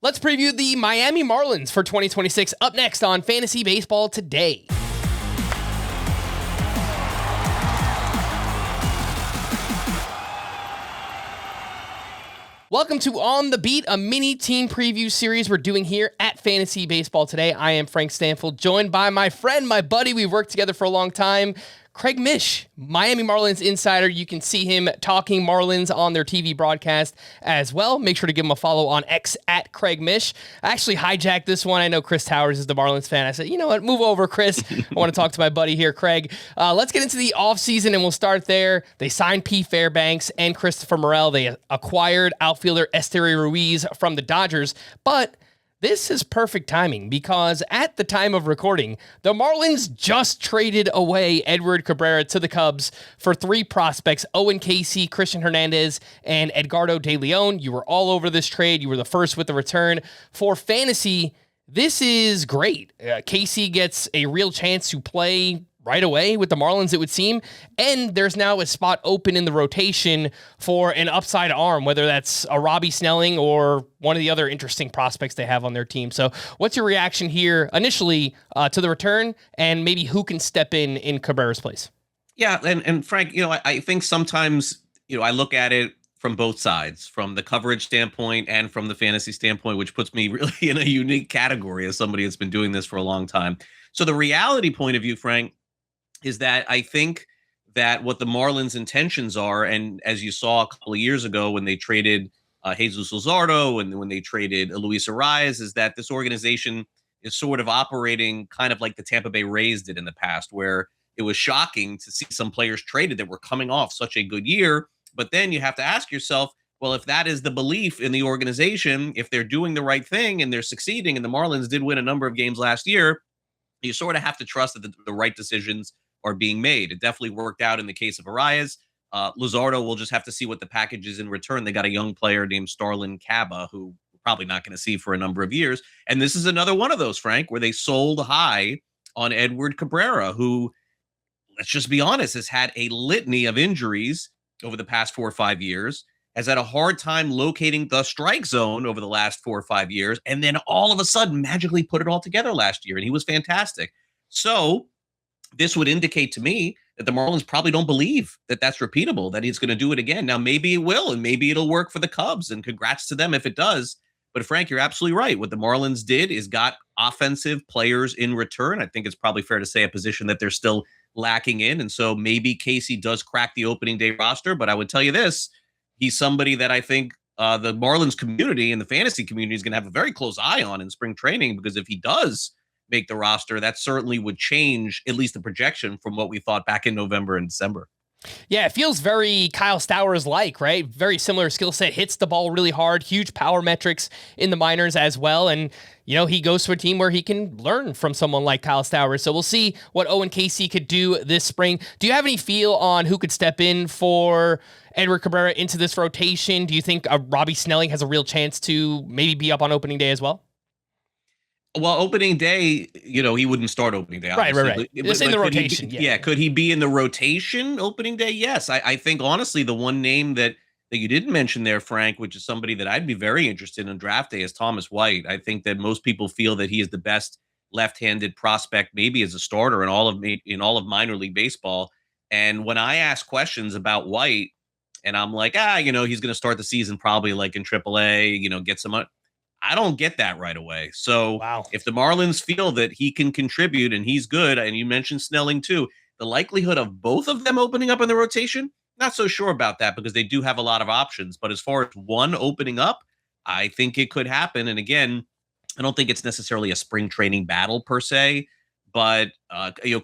Let's preview the Miami Marlins for 2026 up next on Fantasy Baseball Today. Welcome to On the Beat, a mini team preview series we're doing here at Fantasy Baseball Today. I am Frank Stampfl, joined by my friend, my buddy. We've worked together for a long time, Craig Mish, Miami Marlins insider. You can see him talking Marlins on their TV broadcast as well. Make sure to give him a follow on X at Craig Mish. I actually hijacked this one. I know Chris Towers is the Marlins fan. I said, you know what, move over, Chris. I want to talk to my buddy here, Craig. Let's get into the offseason, and we'll start there. They signed Pete Fairbanks and Christopher Morel. They acquired outfielder Esteury Ruiz from the Dodgers, but this is perfect timing because at the time of recording, the Marlins just traded away Edward Cabrera to the Cubs for three prospects, Owen Casey, Christian Hernandez, and Edgardo De Leon. You were all over this trade. You were the first with the return. For fantasy, this is great. Casey gets a real chance to play right away with the Marlins, it would seem. And there's now a spot open in the rotation for an upside arm, whether that's a Robbie Snelling or one of the other interesting prospects they have on their team. So what's your reaction here initially to the return, and maybe who can step in Cabrera's place? Yeah. And Frank, I think sometimes, I look at it from both sides, from the coverage standpoint and from the fantasy standpoint, which puts me really in a unique category as somebody that's been doing this for a long time. So the reality point of view, Frank, is that I think that what the Marlins' intentions are, and as you saw a couple of years ago when they traded Jesus Luzardo and when they traded Luis Arias, is that this organization is sort of operating kind of like the Tampa Bay Rays did in the past, where it was shocking to see some players traded that were coming off such a good year. But then you have to ask yourself, well, if that is the belief in the organization, if they're doing the right thing and they're succeeding, and the Marlins did win a number of games last year, you sort of have to trust that the right decisions are being made. It definitely worked out in the case of Arias. Luzardo, will just have to see what the package is in return. They got a young player named Starlin Caba, who we're probably not going to see for a number of years. And this is another one of those, Frank, where they sold high on Edward Cabrera, who, let's just be honest, has had a litany of injuries over the past 4 or 5 years, has had a hard time locating the strike zone over the last 4 or 5 years, and then all of a sudden magically put it all together last year, and he was fantastic. So this would indicate to me that the Marlins probably don't believe that that's repeatable, that he's going to do it again. Now, maybe it will, and maybe it'll work for the Cubs, and congrats to them if it does. But Frank, you're absolutely right. What the Marlins did is got offensive players in return. I think it's probably fair to say a position that they're still lacking in. And so maybe Casey does crack the opening day roster. But I would tell you this, he's somebody that I think the Marlins community and the fantasy community is going to have a very close eye on in spring training, because if he does make the roster, that certainly would change at least the projection from what we thought back in November and December. Yeah, it feels very Kyle Stowers-like, right? Very similar skill set, hits the ball really hard, huge power metrics in the minors as well. And, he goes to a team where he can learn from someone like Kyle Stowers. So we'll see what Owen Casey could do this spring. Do you have any feel on who could step in for Edward Cabrera into this rotation? Do you think Robbie Snelling has a real chance to maybe be up on opening day as well? Well, opening day, he wouldn't start opening day. Obviously. Right. Just in the rotation. Could he be in the rotation opening day? Yes. I think, honestly, the one name that you didn't mention there, Frank, which is somebody that I'd be very interested in draft day, is Thomas White. I think that most people feel that he is the best left-handed prospect, maybe as a starter in all of minor league baseball. And when I ask questions about White, and I'm like, he's going to start the season probably like in AAA, get some. I don't get that right away. So If the Marlins feel that he can contribute and he's good, and you mentioned Snelling too, the likelihood of both of them opening up in the rotation, not so sure about that, because they do have a lot of options. But as far as one opening up, I think it could happen. And again, I don't think it's necessarily a spring training battle per se, but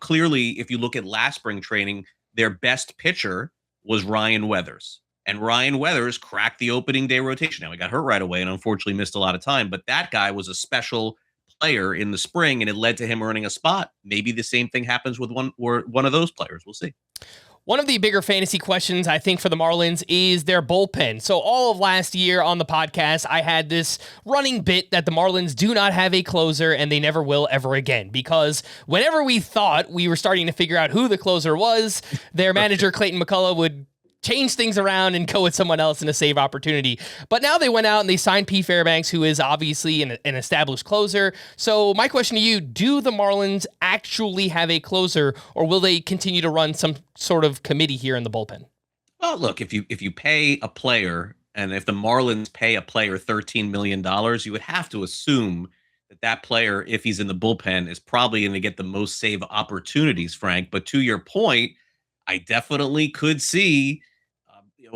clearly if you look at last spring training, their best pitcher was Ryan Weathers. And Ryan Weathers cracked the opening day rotation. Now, he got hurt right away and unfortunately missed a lot of time, but that guy was a special player in the spring, and it led to him earning a spot. Maybe the same thing happens with one of those players. We'll see. One of the bigger fantasy questions, I think, for the Marlins is their bullpen. So all of last year on the podcast, I had this running bit that the Marlins do not have a closer, and they never will ever again, because whenever we thought we were starting to figure out who the closer was, their manager, Clayton McCullough, would change things around and go with someone else in a save opportunity. But now they went out and they signed Pete Fairbanks, who is obviously an established closer. So my question to you, do the Marlins actually have a closer, or will they continue to run some sort of committee here in the bullpen? Well, look, if you pay a player, and if the Marlins pay a player $13 million, you would have to assume that player, if he's in the bullpen, is probably going to get the most save opportunities, Frank. But to your point, I definitely could see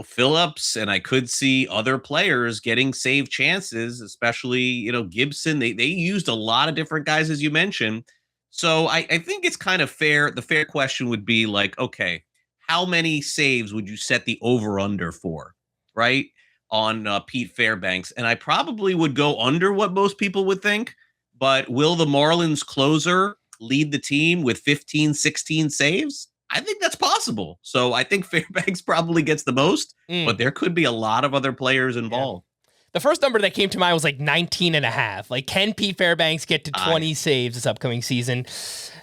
Phillips, and I could see other players getting save chances, especially, Gibson. They used a lot of different guys, as you mentioned. So I think it's kind of fair. The fair question would be like, okay, how many saves would you set the over-under for, right, on Pete Fairbanks? And I probably would go under what most people would think. But will the Marlins closer lead the team with 15, 16 saves? I think that's possible. So I think Fairbanks probably gets the most, but there could be a lot of other players involved. Yeah. The first number that came to mind was like 19 and a half. Like, can Pete Fairbanks get to 20 saves this upcoming season?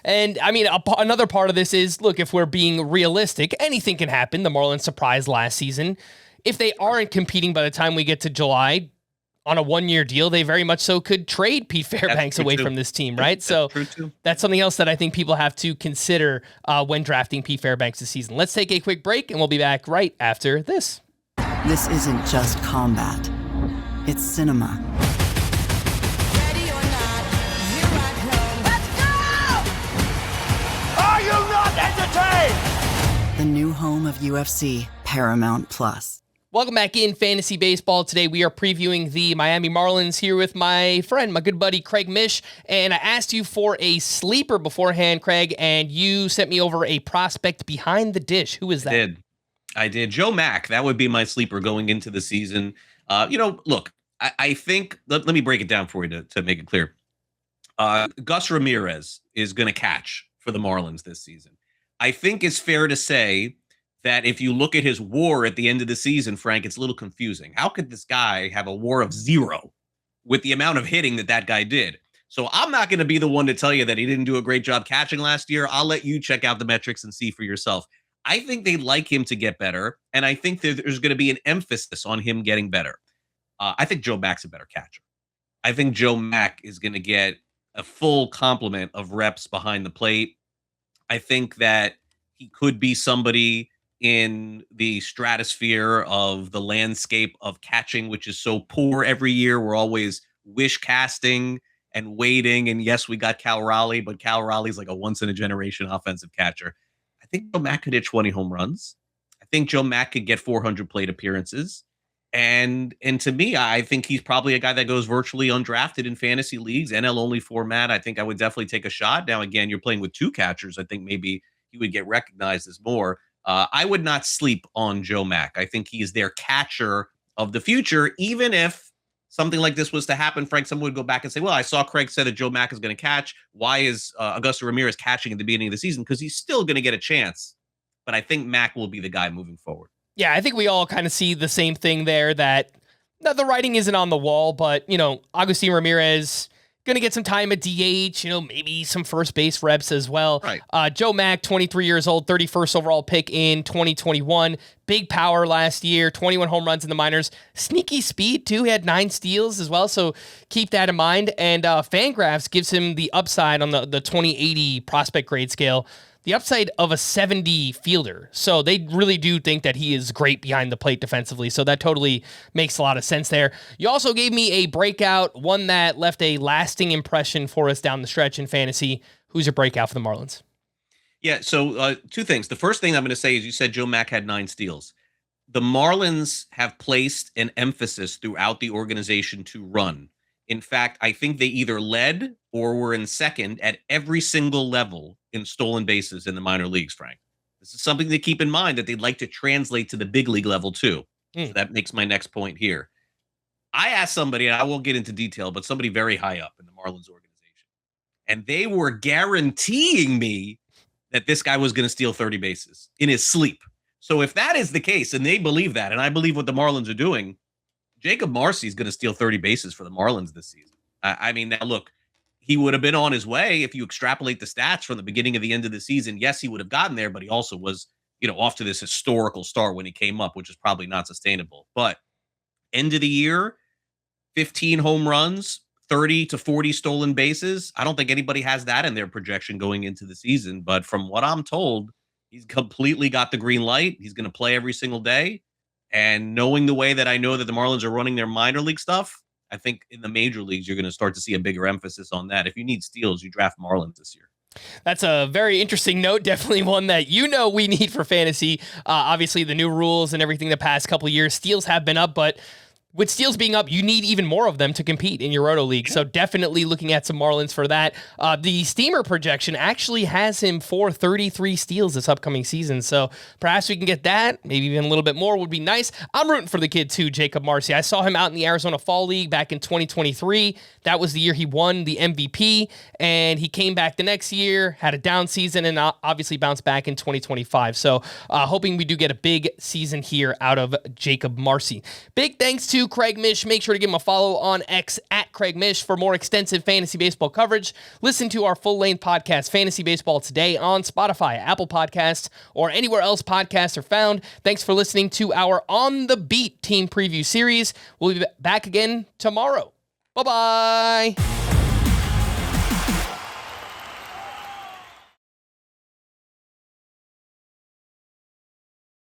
And I mean, another part of this is, look, if we're being realistic, anything can happen. The Marlins surprised last season. If they aren't competing by the time we get to July on a one-year deal, they very much so could trade Pete Fairbanks away from this team, right? So that's something else that I think people have to consider when drafting Pete Fairbanks this season. Let's take a quick break, and we'll be back right after this. This isn't just combat. It's cinema. Ready or not, here I come. Let's go! Are you not entertained? The new home of UFC, Paramount Plus. Welcome back in Fantasy Baseball. Today we are previewing the Miami Marlins here with my friend, my good buddy, Craig Mish. And I asked you for a sleeper beforehand, Craig, and you sent me over a prospect behind the dish. Who is that? I did. Joe Mack. That would be my sleeper going into the season. Look, I think, let me break it down for you to make it clear. Gus Ramirez is going to catch for the Marlins this season. I think it's fair to say that if you look at his WAR at the end of the season, Frank, it's a little confusing. How could this guy have a WAR of 0 with the amount of hitting that guy did? So I'm not going to be the one to tell you that he didn't do a great job catching last year. I'll let you check out the metrics and see for yourself. I think they'd like him to get better, and I think there's going to be an emphasis on him getting better. I think Joe Mack's a better catcher. I think Joe Mack is going to get a full complement of reps behind the plate. I think that he could be somebody in the stratosphere of the landscape of catching, which is so poor every year. We're always wish casting and waiting. And yes, we got Cal Raleigh, but Cal Raleigh's like a once in a generation offensive catcher. I think Joe Mack could hit 20 home runs. I think Joe Mack could get 400 plate appearances. And to me, I think he's probably a guy that goes virtually undrafted in fantasy leagues, NL only format. I think I would definitely take a shot. Now, again, you're playing with two catchers. I think maybe he would get recognized as more. I would not sleep on Joe Mack. I think he's their catcher of the future. Even if something like this was to happen, Frank, someone would go back and say, well, I saw Craig said that Joe Mack is going to catch. Why is Augusto Ramirez catching at the beginning of the season? Because he's still going to get a chance. But I think Mack will be the guy moving forward. Yeah, I think we all kind of see the same thing there, that the writing isn't on the wall, but, Agustin Ramirez going to get some time at DH, maybe some first base reps as well. Right. Joe Mack, 23 years old, 31st overall pick in 2021. Big power last year, 21 home runs in the minors. Sneaky speed, too. He had 9 steals as well, so keep that in mind. And Fangraphs gives him the upside on the 2080 prospect grade scale, the upside of a 70 fielder. So they really do think that he is great behind the plate defensively. So that totally makes a lot of sense there. You also gave me a breakout, one that left a lasting impression for us down the stretch in fantasy. Who's your breakout for the Marlins? Yeah, so 2 things. The first thing I'm going to say is you said Joe Mack had 9 steals. The Marlins have placed an emphasis throughout the organization to run. In fact, I think they either led or were in second at every single level in stolen bases in the minor leagues, Frank. This is something to keep in mind that they'd like to translate to the big league level too. So that makes my next point here. I asked somebody, and I won't get into detail, but somebody very high up in the Marlins organization, and they were guaranteeing me that this guy was going to steal 30 bases in his sleep. So if that is the case, and they believe that, and I believe what the Marlins are doing, Jacob Marcy is going to steal 30 bases for the Marlins this season. I mean, now look, he would have been on his way if you extrapolate the stats from the beginning of the end of the season. Yes, he would have gotten there, but he also was off to this historical start when he came up, which is probably not sustainable. But end of the year, 15 home runs, 30 to 40 stolen bases. I don't think anybody has that in their projection going into the season. But from what I'm told, he's completely got the green light. He's going to play every single day. And knowing the way that I know that the Marlins are running their minor league stuff, I think in the major leagues, you're going to start to see a bigger emphasis on that. If you need steals, you draft Marlins this year. That's a very interesting note. Definitely one that we need for fantasy. Obviously, the new rules and everything the past couple of years, steals have been up, but with steals being up, you need even more of them to compete in your Roto League. So definitely looking at some Marlins for that. The Steamer projection actually has him for 33 steals this upcoming season. So perhaps we can get that. Maybe even a little bit more would be nice. I'm rooting for the kid too, Jacob Marcy. I saw him out in the Arizona Fall League back in 2023. That was the year he won the MVP, and he came back the next year, had a down season, and obviously bounced back in 2025. So hoping we do get a big season here out of Jacob Marcy. Big thanks to Craig Mish. Make sure to give him a follow on X at Craig Mish for more extensive fantasy baseball coverage. Listen to our full-length podcast, Fantasy Baseball Today, on Spotify, Apple Podcasts, or anywhere else podcasts are found. Thanks for listening to our On the Beat team preview series. We'll be back again tomorrow. Bye-bye.